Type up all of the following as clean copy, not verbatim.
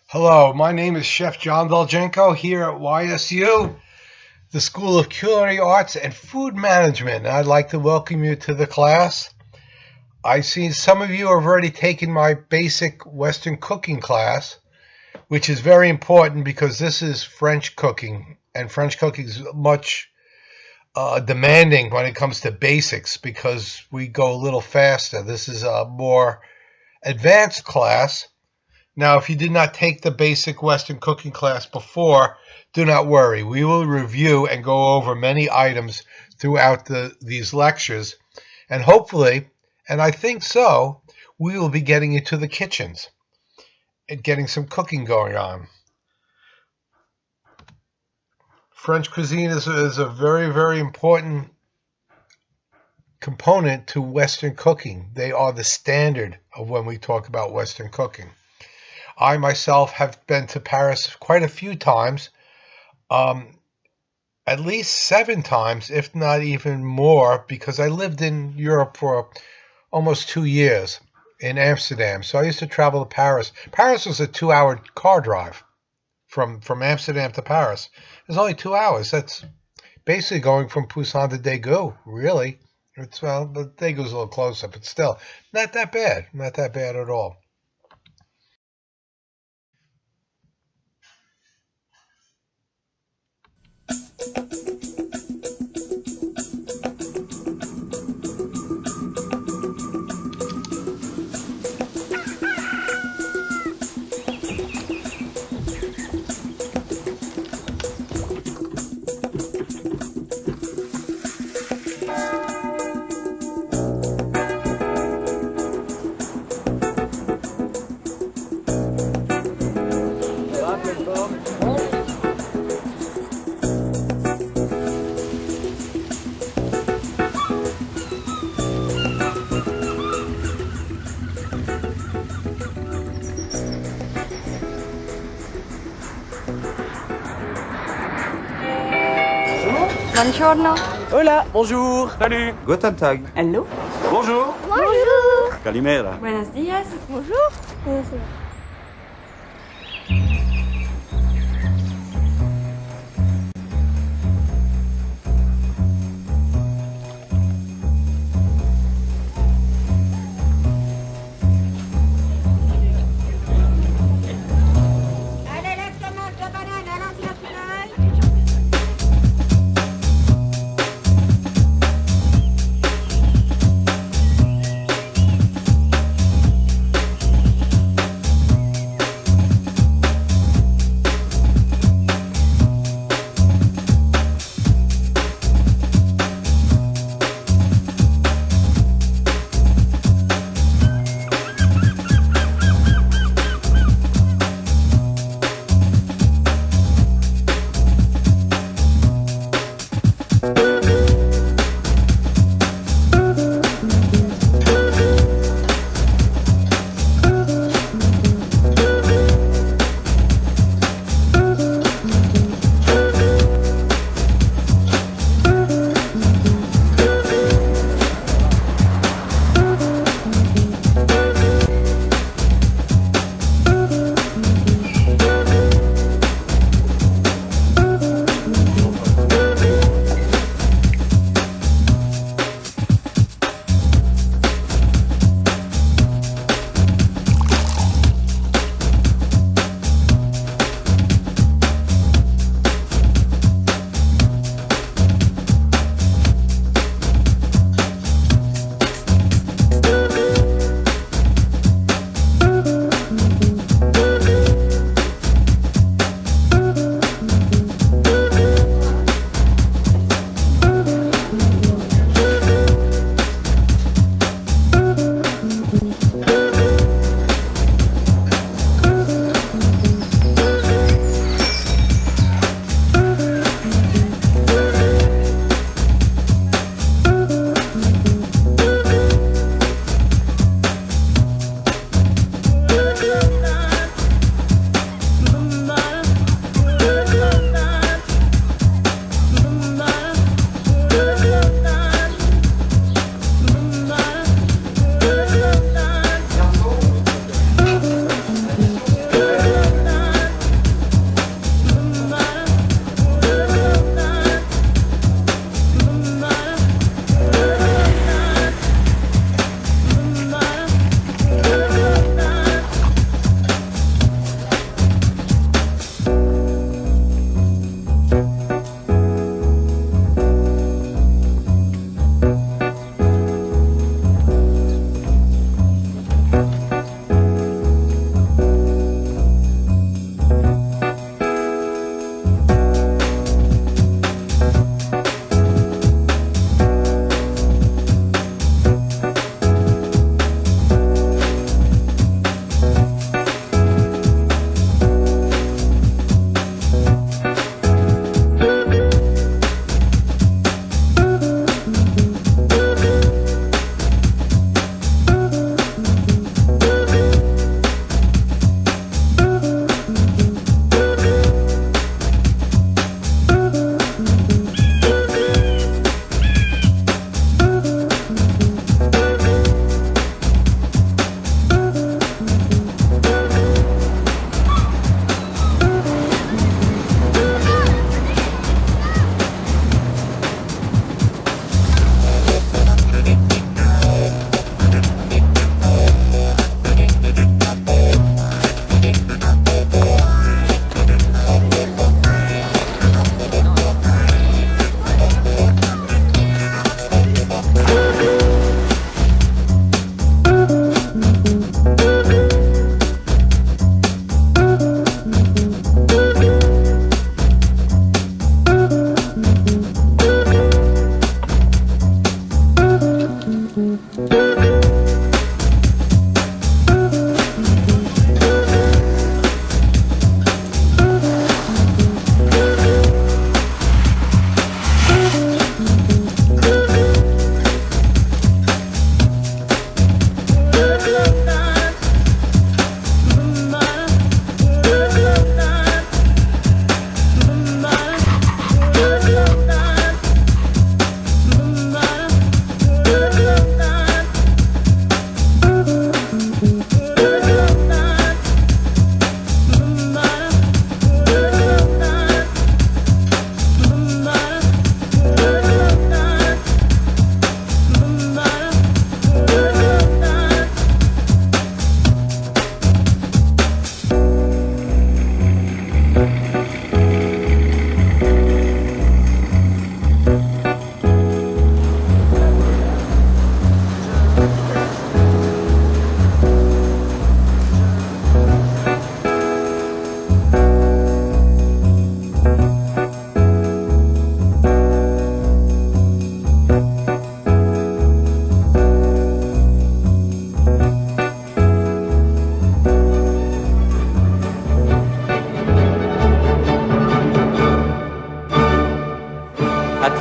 Hello, my name is Chef John Dolgenko here at YSU, the School of Culinary Arts and Food Management. And I'd like to welcome you to the class. I see some of you have already taken my basic Western cooking class, which is very important because this is French cooking, and French cooking is much demanding when it comes to basics because we go a little faster. This is a more advanced class. Now, if you did not take the basic Western cooking class before, do not worry. We will review and go over many items throughout these lectures. And hopefully, and I think so, we will be getting into the kitchens and getting some cooking going on. French cuisine is a very, very important component to Western cooking. They are the standard of when we talk about Western cooking. I myself have been to Paris quite a few times, at least 7 times, if not even more, because I lived in Europe for almost 2 years in Amsterdam. So I used to travel to Paris. Paris was a 2-hour car drive from Amsterdam to Paris. It's only 2 hours. That's basically going from Poussin to Daegu, really. Well, the Daegu's a little closer, but still, not that bad. Not that bad at all. Buongiorno. Hola, bonjour. Salut. Guten Tag. Hello. Bonjour. Bonjour. Calimera. Buenos días. Bonjour. Bonjour. Allez, laisse la manche de banane, allons-y la finale.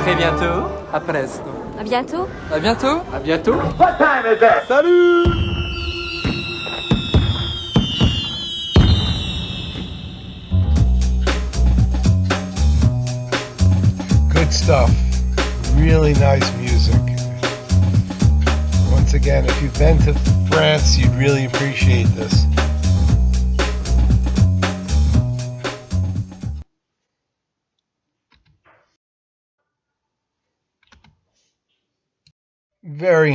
très bientôt. À presto. À bientôt. À bientôt. À bientôt. What time is it? Salut! Good stuff. Really nice music. Once again, if you've been to France, you'd really appreciate this. Very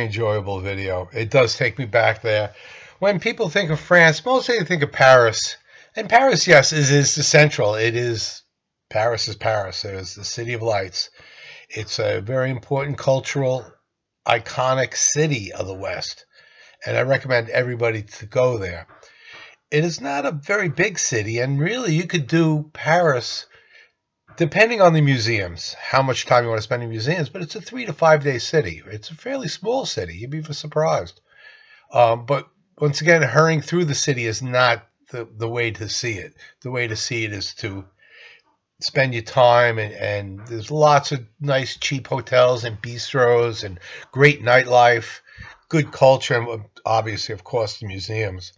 enjoyable video. It does take me back there. When people think of France, mostly they think of Paris. And Paris, yes, is the central. Paris is Paris. It is the City of Lights. It's a very important cultural, iconic city of the West. And I recommend everybody to go there. It is not a very big city, and really you could do Paris depending on the museums, how much time you want to spend in museums, but it's a 3 to 5 day city. It's a fairly small city. You'd be surprised. But once again, hurrying through the city is not the way to see it. The way to see it is to spend your time, and there's lots of nice cheap hotels and bistros and great nightlife, good culture, and obviously, of course, the museums.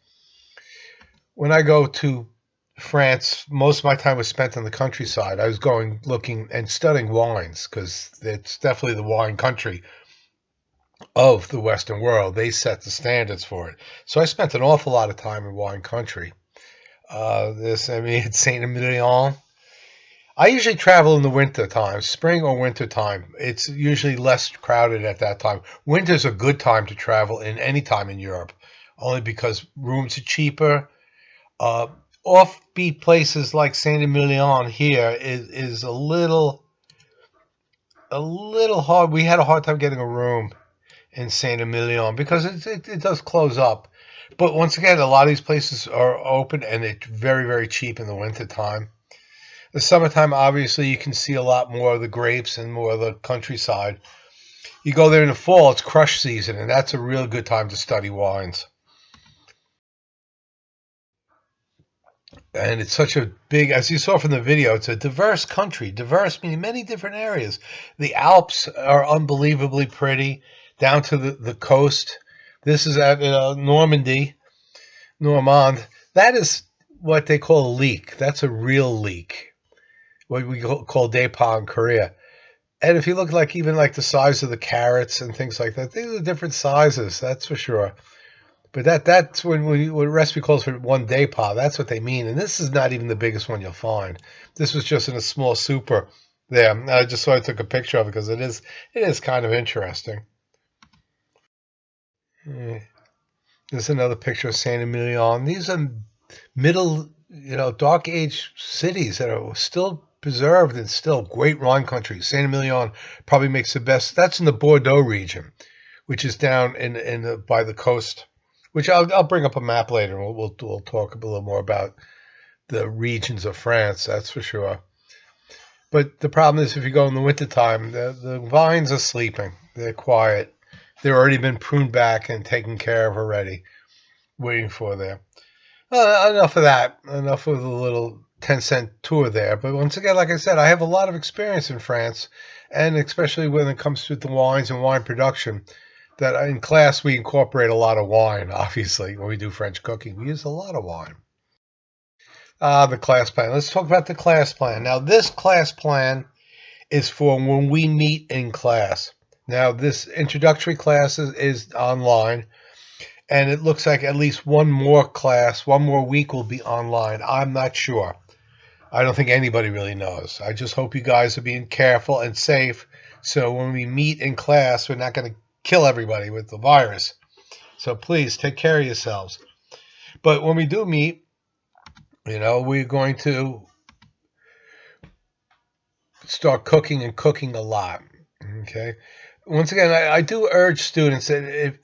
When I go to France, most of my time was spent on the countryside. I was looking and studying wines, because it's definitely the wine country of the Western world. They set the standards for it. So I spent an awful lot of time in wine country. It's Saint-Emilion. I usually travel in the winter time, spring or winter time. It's usually less crowded at that time. Winter's a good time to travel in any time in Europe, only because rooms are cheaper. Offbeat places like Saint-Emilion here is a little hard. We had a hard time getting a room in Saint-Emilion because it does close up. But once again, a lot of these places are open, and it's very, very cheap in the wintertime. The summertime, obviously, you can see a lot more of the grapes and more of the countryside. You go there in the fall, it's crush season, and that's a real good time to study wines. And it's such a big, as you saw from the video, it's a diverse country. Diverse meaning many different areas. The Alps are unbelievably pretty, down to the coast. This is at Normandy, Normand. That is what they call a leek. That's a real leek, what we call Daipa in Korea. And if you look even like the size of the carrots and things like that, these are different sizes, that's for sure. But that's when recipe calls for one Daipa, that's what they mean. And this is not even the biggest one you'll find. This was just in a small super there. I just sort of took a picture of it because it is kind of interesting. There's another picture of Saint-Emilion. These are middle, dark age cities that are still preserved and still great wine country. Saint-Emilion probably makes the best. That's in the Bordeaux region, which is down by the coast. Which I'll bring up a map later. We'll talk a little more about the regions of France. That's for sure. But the problem is, if you go in the wintertime, the vines are sleeping. They're quiet. They've already been pruned back and taken care of already, waiting for there. Enough of that. Enough of the little 10-cent tour there. But once again, like I said, I have a lot of experience in France, and especially when it comes to the wines and wine production. That in class we incorporate a lot of wine, obviously, when we do French cooking. We use a lot of wine. The class plan. Let's talk about the class plan. Now, this class plan is for when we meet in class. Now, this introductory class is online, and it looks like at least one more week will be online. I'm not sure. I don't think anybody really knows. I just hope you guys are being careful and safe, so when we meet in class, we're not going to kill everybody with the virus. So please take care of yourselves. But when we do meet, we're going to start cooking a lot. Okay. Once again, I do urge students that if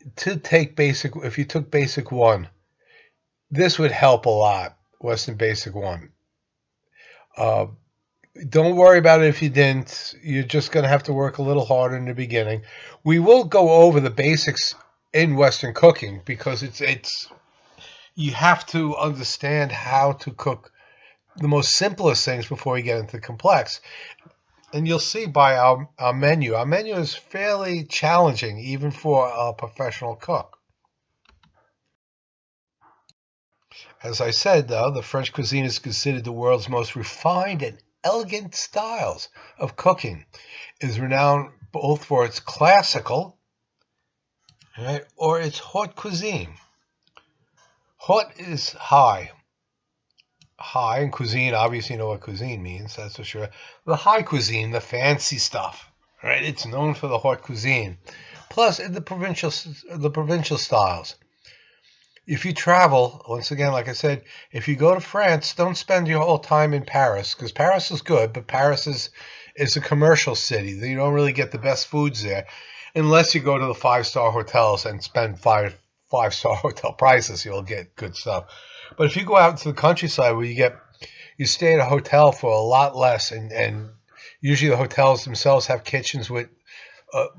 you took Basic 1, this would help a lot, Western Basic 1. Don't worry about it if you didn't. You're just going to have to work a little harder in the beginning. We will go over the basics in Western cooking because you have to understand how to cook the most simplest things before you get into the complex. And you'll see by our menu. Our menu is fairly challenging, even for a professional cook. As I said, though, the French cuisine is considered the world's most refined and elegant styles of cooking. It is renowned both for its classical, right, or its haute cuisine. Haute is high. High in cuisine, obviously you know what cuisine means, that's for sure. The high cuisine, the fancy stuff, right? It's known for the haute cuisine. Plus, the provincial styles. If you travel, once again, like I said, if you go to France, don't spend your whole time in Paris, because Paris is good, but Paris is a commercial city. You don't really get the best foods there, unless you go to the five-star hotels and spend five-star hotel prices. You'll get good stuff. But if you go out to the countryside where you stay at a hotel for a lot less, and usually the hotels themselves have kitchens with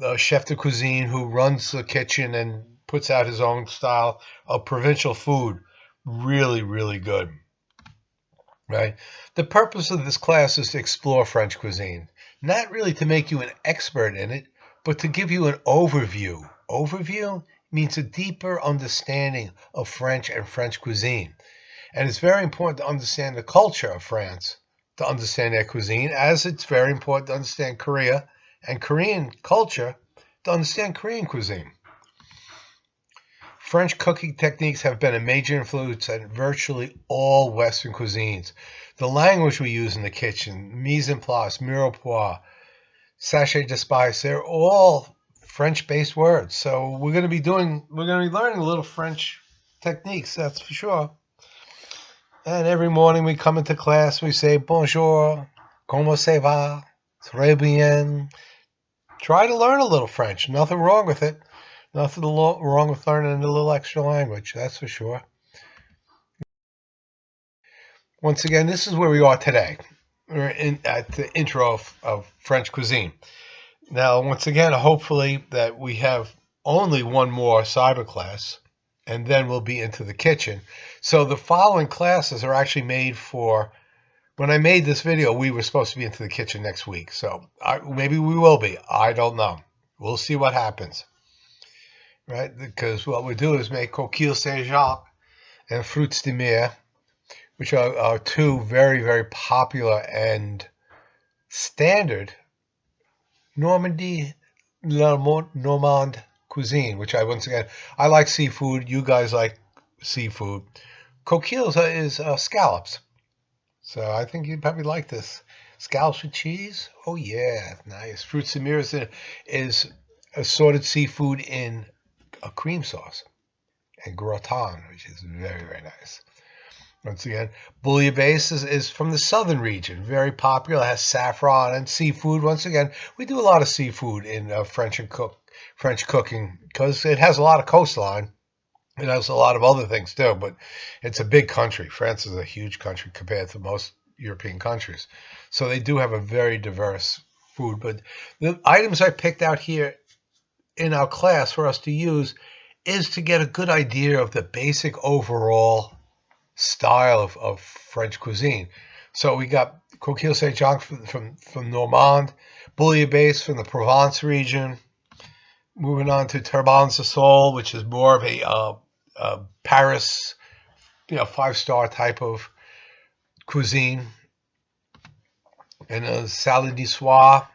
a chef de cuisine who runs the kitchen and puts out his own style of provincial food. Really, really good. Right? The purpose of this class is to explore French cuisine. Not really to make you an expert in it, but to give you an overview. Overview means a deeper understanding of French and French cuisine. And it's very important to understand the culture of France, to understand their cuisine, as it's very important to understand Korea and Korean culture, to understand Korean cuisine. French cooking techniques have been a major influence on virtually all Western cuisines. The language we use in the kitchen, mise en place, mirepoix, sachet de spice, they're all French-based words. So we're going to be learning a little French techniques, that's for sure. And every morning we come into class, we say, bonjour, comment ça va, très bien. Try to learn a little French. Nothing wrong with it. Nothing wrong with learning a little extra language, that's for sure. Once again, this is where we are today. We're at the intro of French cuisine. Now, once again, hopefully that we have only one more cyber class, and then we'll be into the kitchen. So the following classes are actually made for, when I made this video, we were supposed to be into the kitchen next week. So maybe we will be. I don't know. We'll see what happens. Right? Because what we do is make coquille Saint-Jacques and fruits de mer, which are two very, very popular and standard Normand cuisine, which I like seafood. You guys like seafood. Coquille is scallops. So I think you'd probably like this. Scallops with cheese? Oh yeah, nice. Fruits de mer is assorted seafood in a cream sauce. And gratin, which is very, very nice. Once again, bouillabaisse is from the southern region. Very popular. It has saffron and seafood. Once again, we do a lot of seafood in French cooking because it has a lot of coastline. It has a lot of other things too, but it's a big country. France is a huge country compared to most European countries. So they do have a very diverse food. But the items I picked out here in our class for us to use is to get a good idea of the basic overall style of French cuisine. So we got coquille Saint-Jacques from Normand, bouillabaisse from the Provence region. Moving on to turbans de sol, which is more of a Paris, five-star type of cuisine, and a salad niçoise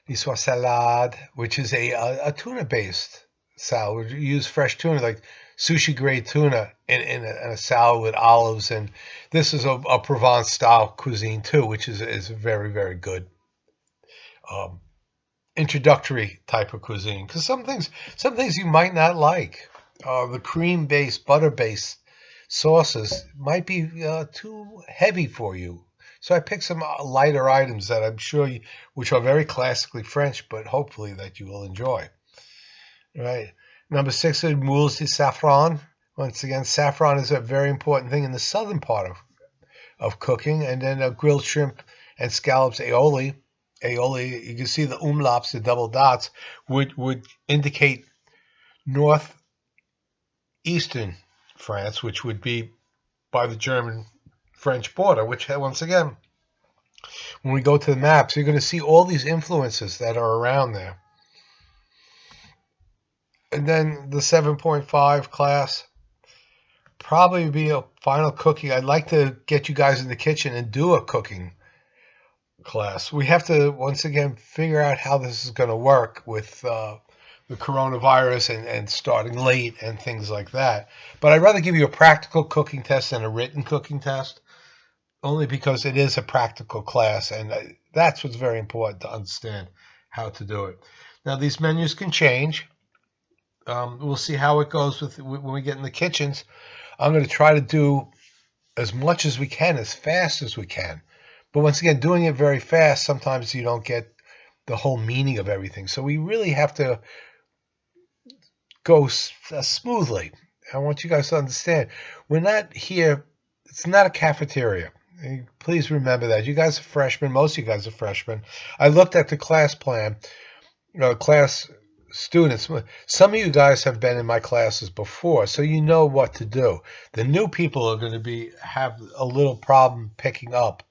salade, which is a tuna-based salad. We use fresh tuna, like sushi-grade tuna, in a salad with olives, and this is a Provence-style cuisine too, which is very, very good. Introductory type of cuisine, because some things you might not like. The cream-based, butter-based sauces might be too heavy for you. So I picked some lighter items that I'm sure which are very classically French, but hopefully that you will enjoy. Right. Number 6 is moules de saffron. Once again, saffron is a very important thing in the southern part of cooking. And then grilled shrimp and scallops aioli. Aioli, you can see the umlauts, the double dots, would indicate northeastern France, which would be by the German-French border, which once again When we go to the maps, you're going to see all these influences that are around there. And then the 7.5 class, probably be a final cooking. I'd like to get you guys in the kitchen and do a cooking class. We have to, once again, figure out how this is going to work with the coronavirus and starting late and things like that. But I'd rather give you a practical cooking test than a written cooking test, only because it is a practical class, and that's what's very important to understand how to do it. Now, these menus can change. We'll see how it goes when we get in the kitchens. I'm going to try to do as much as we can, as fast as we can. But once again, doing it very fast, sometimes you don't get the whole meaning of everything. So we really have to go smoothly. I want you guys to understand, we're not here, it's not a cafeteria. Please remember that. You guys are freshmen. Most of you guys are freshmen. I looked at the class plan, class students. Some of you guys have been in my classes before, so you know what to do. The new people are going to have a little problem picking up,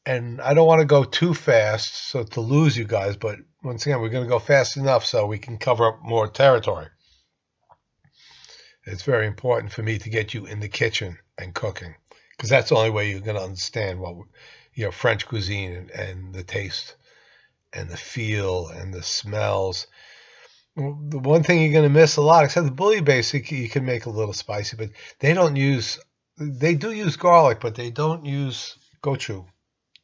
and I don't want to go too fast so to lose you guys, but once again, we're going to go fast enough so we can cover up more territory. It's very important for me to get you in the kitchen and cooking, because that's the only way you're going to understand what, French cuisine and the taste and the feel and the smells. The one thing you're going to miss a lot, except the bouillabaisse, you can make a little spicy, but they do use garlic, but they don't use gochujang.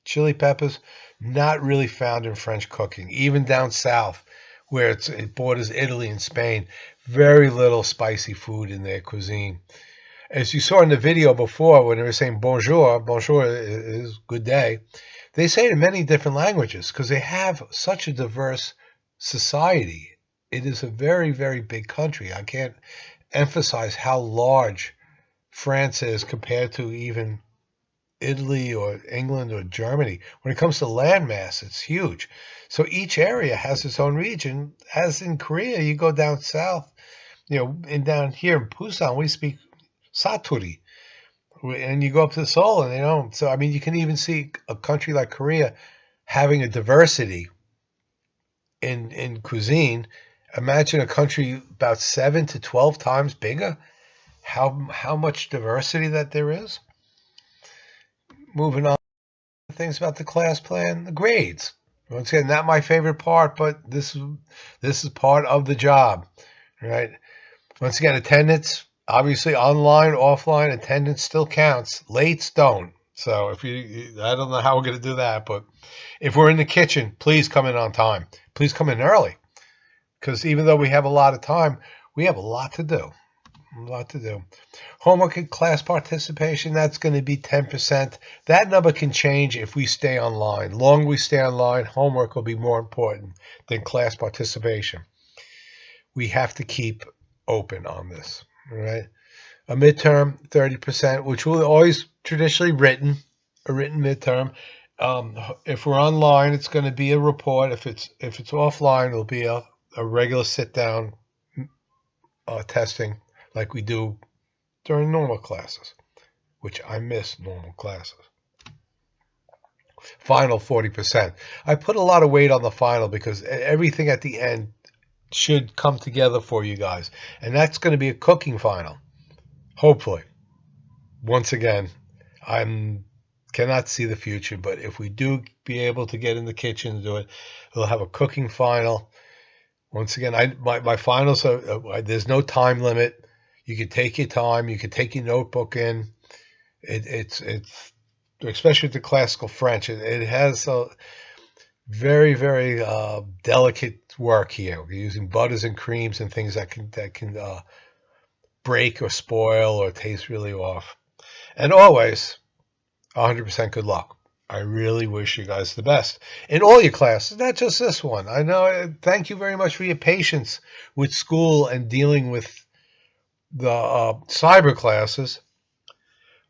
Chili peppers, not really found in French cooking. Even down south, where it borders Italy and Spain, very little spicy food in their cuisine. As you saw in the video before, when they were saying bonjour is good day, they say it in many different languages because they have such a diverse society. It is a very, very big country. I can't emphasize how large France is compared to even Italy or England or Germany. When it comes to landmass, it's huge. So each area has its own region. As in Korea, you go down south, and down here in Busan, we speak Saturi. And you go up to Seoul and they don't. So, I mean, you can even see a country like Korea having a diversity in cuisine. Imagine a country about 7 to 12 times bigger. How much diversity that there is. Moving on, things about the class plan, the grades. Once again, not my favorite part, but this is part of the job, right? Once again, attendance, obviously online, offline, attendance still counts. Lates don't. So I don't know how we're going to do that, but if we're in the kitchen, please come in on time. Please come in early, because even though we have a lot of time, we have a lot to do. Homework and class participation, that's going to be 10%. That number can change if we stay online. The longer we stay online, homework will be more important than class participation. We have to keep open on this, all right? A midterm, 30%, which will always traditionally a written midterm. If we're online, it's going to be a report. If it's offline, it'll be a regular sit-down testing, like we do during normal classes, which I miss normal classes. Final, 40%. I put a lot of weight on the final because everything at the end should come together for you guys. And that's going to be a cooking final, hopefully. Once again, I cannot see the future, but if we do be able to get in the kitchen and do it, we'll have a cooking final. Once again, my finals there's no time limit. You can take your time. You can take your notebook in. It's especially with the classical French. It has a very, very delicate work here. We're using butters and creams and things that can break or spoil or taste really off. And always, 100% good luck. I really wish you guys the best in all your classes, not just this one. I know. Thank you very much for your patience with school and dealing with the cyber classes.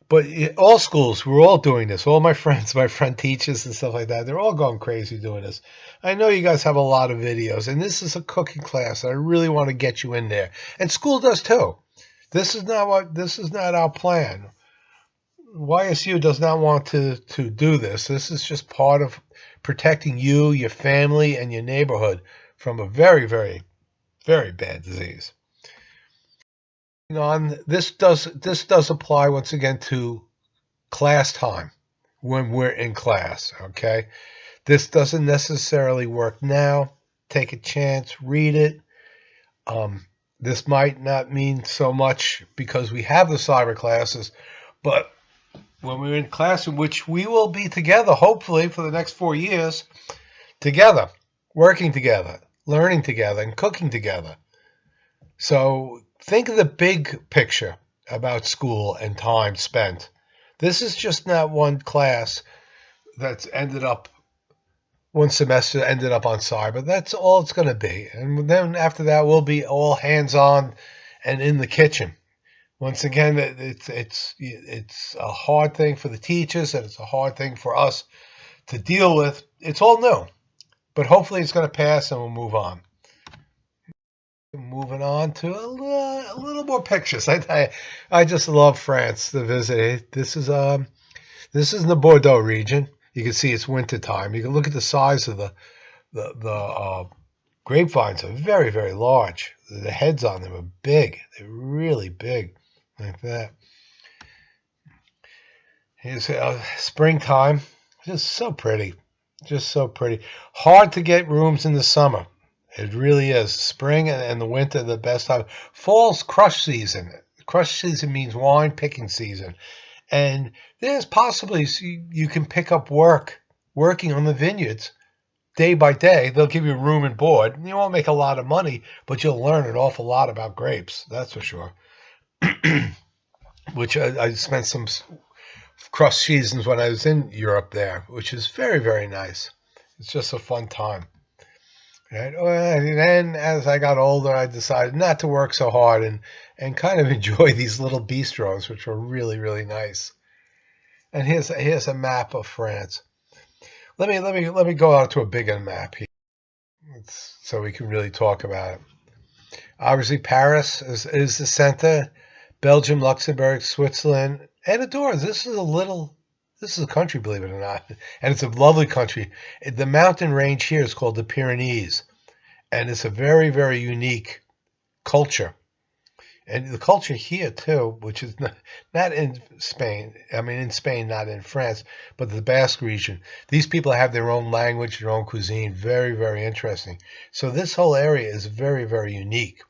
But all schools, we're all doing this. All my friend teachers and stuff like that, they're all going crazy doing this. I know you guys have a lot of videos, and this is a cooking class. I really want to get you in there, and school does too. This is not our plan. YSU does not want to do this. This is just part of protecting you, your family, and your neighborhood from a very, very, very bad disease. This does apply once again to class time when we're in class, okay? This doesn't necessarily work now. Take a chance, read it. This might not mean so much because we have the cyber classes, but when we're in class in which we will be together, hopefully for the next 4 years, together, working together, learning together, and cooking together. So think of the big picture about school and time spent. This is just not one class that's one semester ended up on cyber. That's all it's going to be. And then after that, we'll be all hands-on and in the kitchen. Once again, it's a hard thing for the teachers, and it's a hard thing for us to deal with. It's all new. But hopefully it's going to pass, and we'll move on. Moving on to a little more pictures. I just love France to visit. This is in the Bordeaux region. You can see it's winter time. You can look at the size of the grapevines. Are very, very large. The heads on them are big. They're really big, like that. Here's springtime. Just so pretty. Just so pretty. Hard to get rooms in the summer. It really is. Spring and the winter, the best time. Fall's crush season. Crush season means wine picking season. And there's possibly you can pick up working on the vineyards day by day. They'll give you room and board. You won't make a lot of money, but you'll learn an awful lot about grapes. That's for sure. Which I spent some crush seasons when I was in Europe there, which is very, very nice. It's just a fun time. Right? And then as I got older, I decided not to work so hard and kind of enjoy these little bistros, which were really, really nice. And here's a map of France. Let me go out to a bigger map here, so we can really talk about it. Obviously, Paris is the center. Belgium, Luxembourg, Switzerland, and Andorra. This is a country, believe it or not, and it's a lovely country. The mountain range here is called the Pyrenees, and it's a very, very unique culture. And the culture here, too, which is not in Spain, in Spain, not in France, but the Basque region. These people have their own language, their own cuisine, very, very interesting. So this whole area is very, very unique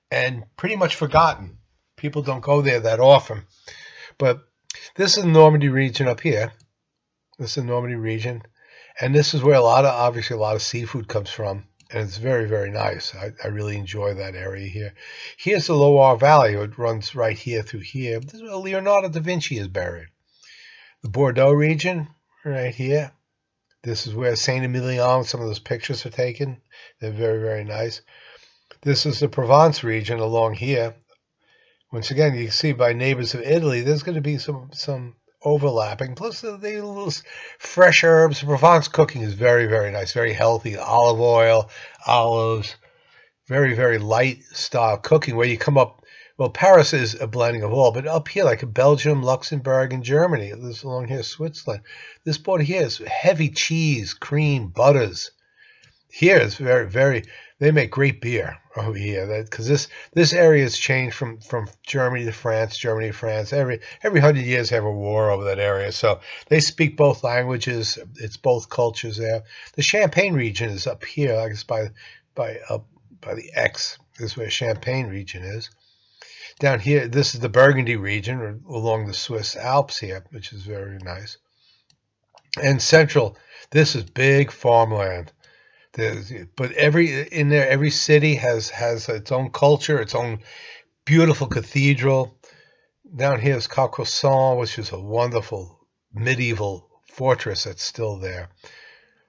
and pretty much forgotten. People don't go there that often. But this is the Normandy region up here. This is the Normandy region. And this is where obviously a lot of seafood comes from. And it's very, very nice. I really enjoy that area here. Here's the Loire Valley. It runs right here through here. This is where Leonardo da Vinci is buried. The Bordeaux region, right here. This is where Saint-Emilion, some of those pictures are taken. They're very, very nice. This is the Provence region along here. Once again, you can see by Neighbors of Italy, there's going to be some overlapping. Plus, the little fresh herbs. Provence cooking is very, very nice, very healthy. Olive oil, olives, very, very light style cooking. Where you come up, well, Paris is a blending of all, but up here, like Belgium, Luxembourg, and Germany, this along here, Switzerland. This border here is heavy cheese, cream, butters. Here is very, very. They make great beer over here, because this area has changed from Germany to France, Germany to France. Every 100 years, they have a war over that area. So they speak both languages. It's both cultures there. The Champagne region is up here, I guess by the X. This is where Champagne region is. Down here, this is the Burgundy region along the Swiss Alps here, which is very nice. And central, this is big farmland. But every city has its own culture, its own beautiful cathedral. Down here is Carcassonne, which is a wonderful medieval fortress that's still there.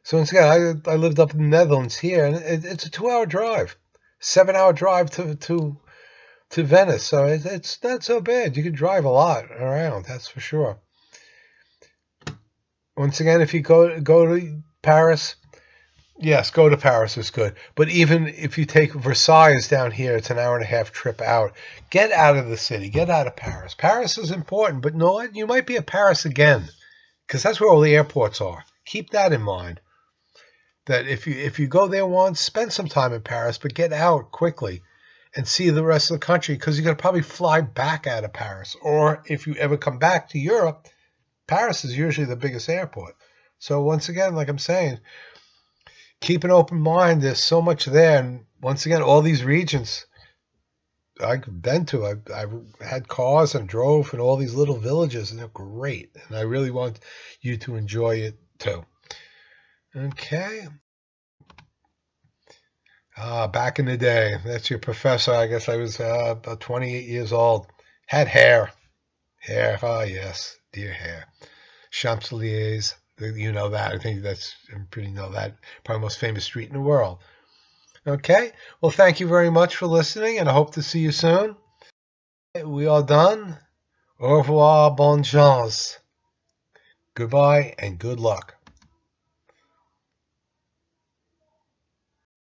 So once again, I lived up in the Netherlands here, and it's a 2-hour drive, 7-hour drive to Venice. So it's not so bad. You can drive a lot around, that's for sure. Once again, if you go to Paris, Yes, go to Paris is good. But even if you take Versailles down here, it's an hour and a half trip out. Get out of the city. Get out of Paris. Paris is important, but no, you might be at Paris again because that's where all the airports are. Keep that in mind. That if you go there once, spend some time in Paris, but get out quickly and see the rest of the country because you're going to probably fly back out of Paris. Or if you ever come back to Europe, Paris is usually the biggest airport. So once again, like I'm saying, keep an open mind. There's so much there. And once again, all these regions I've been to, I've had cars and drove in all these little villages, and they're great. And I really want you to enjoy it too. Okay. Back in the day, that's your professor. I guess I was about 28 years old. Had hair. Hair, yes, dear hair. Champs-Élysées, you know that. I think that's, I'm pretty know that. Probably the most famous street in the world. Okay, well, thank you very much for listening, and I hope to see you soon. We are done. Au revoir, bonne chance. Goodbye, and good luck.